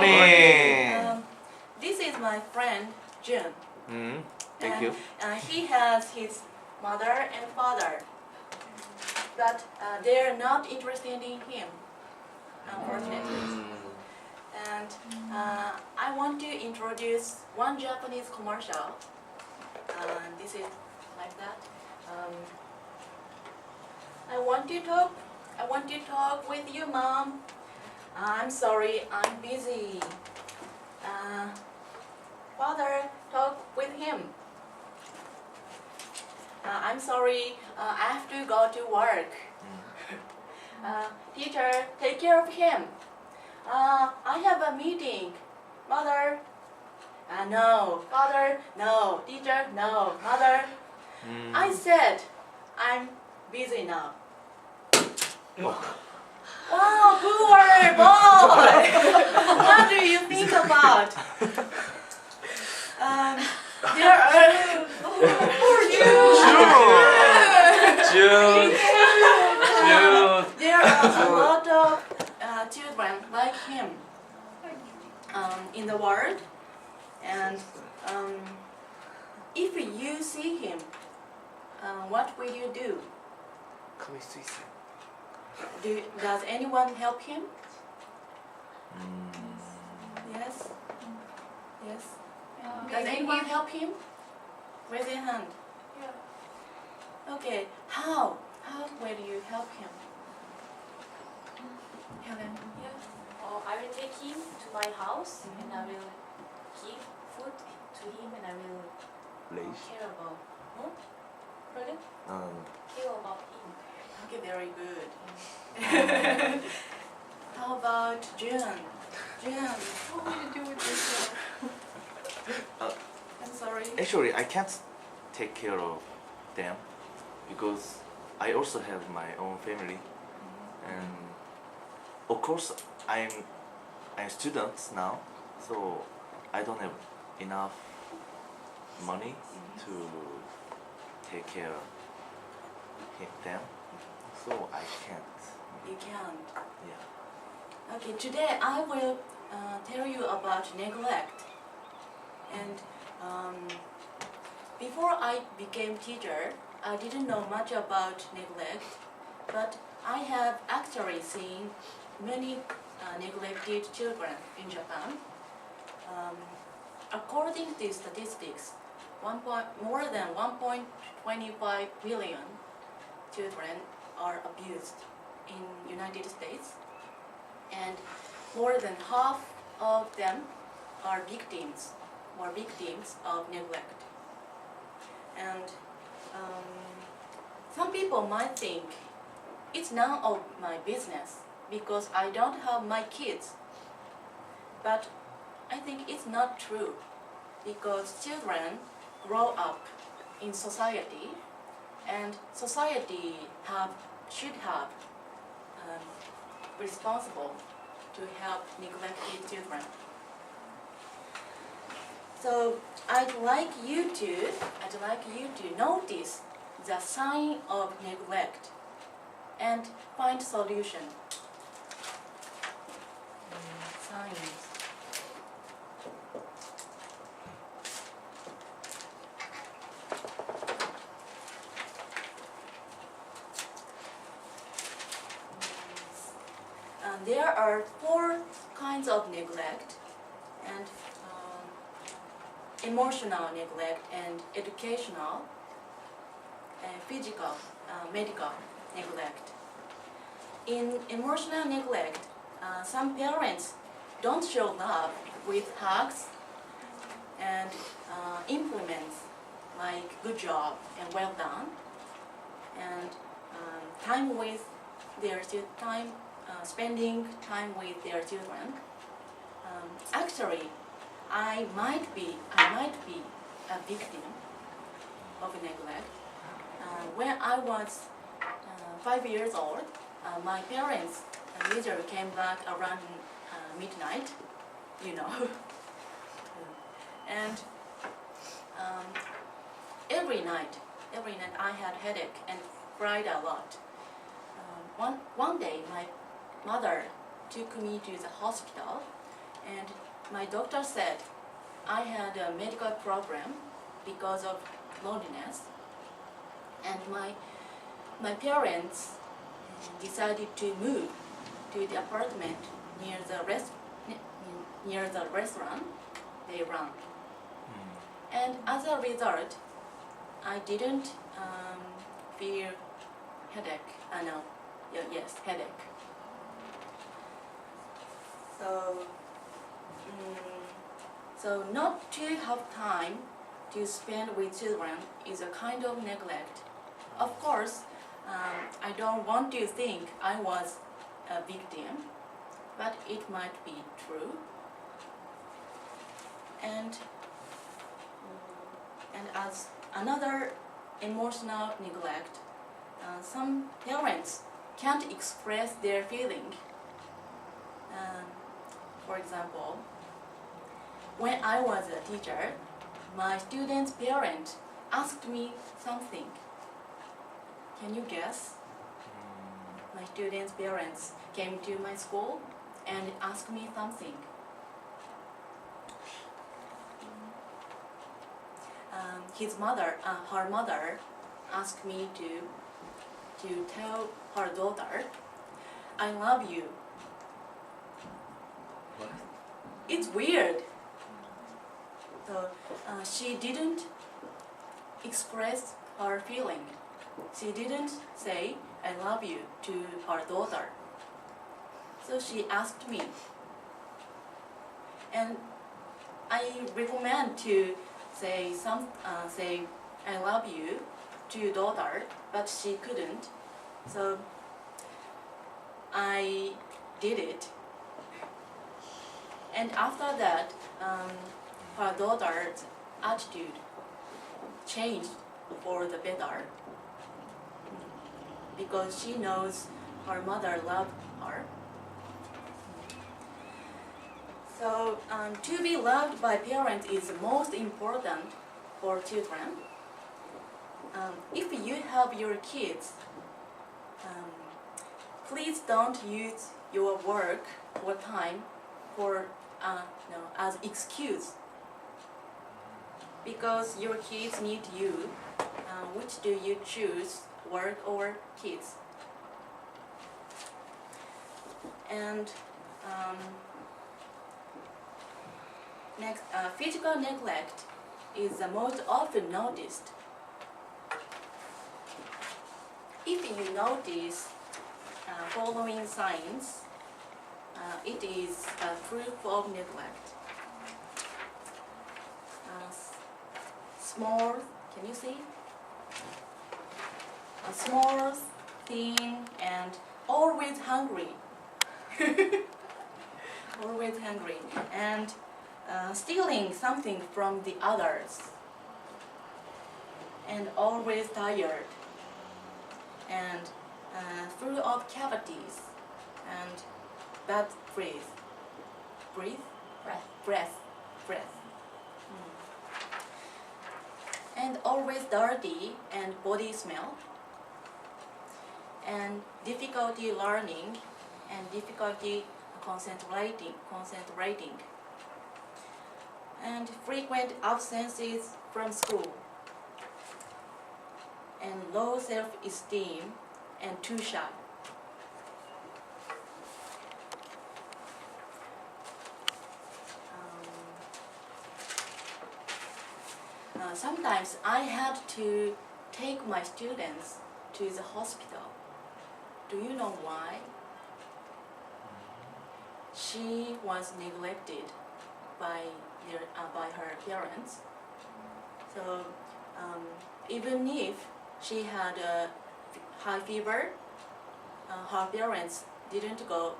morning. This is my friend Jun. Thank you. He has his mother and father, but they're not interested in him, unfortunately. And I want to introduce one Japanese commercial. This is like that. I want to talk with you, Mom. I'm sorry, I'm busy. Father, talk with him. I'm sorry, I have to go to work. Teacher, take care of him. I have a meeting. Mother, no. Father, no. Teacher, no. Mother, I said, I'm busy now. Wow, poor boy! What do you think about? There are poor June. There are a lot of children like him in the world, and if you see him, what will you do? Does anyone help him? Yes? Yes? Does anyone help him? Raise your hand. Yeah. Okay, how? How will you help him? Helen? I will take him to my house and I will give food to him and I will care about him. Really? Care about him. Okay, very good. How about Jun? Jun, what will you do with this one? I'm sorry. Actually, I can't take care of them because I also have my own family, and of course I'm a student now, so I don't have enough money to take care of them, so I can't. You can't. Yeah. Okay, today I will tell you about neglect. And before I became teacher, I didn't know much about neglect, but I have actually seen many neglected children in Japan. According to statistics, more than 1.25 million children are abused in United States, and more than half of them are victims of neglect. And some people might think it's none of my business because I don't have my kids. But I think it's not true, because children grow up in society, and society should have responsible to help neglected children. So I'd like you to notice the sign of neglect and find solution. Signs. There are 4 kinds of neglect, and emotional neglect and educational and physical, medical neglect. In emotional neglect, some parents don't show love with hugs and implements like good job and well done, and spending time with their children. Actually, I might be a victim of neglect. When I was 5 years old, my parents usually came back around midnight, you know. And every night I had headache and cried a lot. One day my mother took me to the hospital, And my doctor said I had a medical problem because of loneliness. And my parents decided to move to the apartment near the restaurant they run. And as a result, I didn't feel headache. Headache. So not to have time to spend with children is a kind of neglect. Of course, I don't want to think I was a victim, but it might be true. And as another emotional neglect, some parents can't express their feeling. For example, when I was a teacher, my student's parent asked me something. Can you guess? My student's parents came to my school and asked me something. Her mother asked me to tell her daughter, I love you. What? It's weird. So she didn't express her feeling. She didn't say I love you to her daughter. So she asked me. And I recommend to say I love you to daughter, but she couldn't. So I did it. And after that, her daughter's attitude changed for the better because she knows her mother loved her. So to be loved by parents is most important for children. If you have your kids, please don't use your work or time as excuse, because your kids need you. Which do you choose, work or kids? And next, physical neglect is the most often noticed. If you notice following signs, it is a proof of neglect. Small, can you see? Small, thin, and always hungry. Always hungry. And stealing something from the others. And always tired. And full of cavities. And bad breath. Breath. And always dirty and body smell. And difficulty learning and difficulty concentrating. And frequent absences from school. And low self-esteem and too shy. Sometimes I had to take my students to the hospital. Do you know why? She was neglected by her parents. So even if she had a high fever, her parents didn't go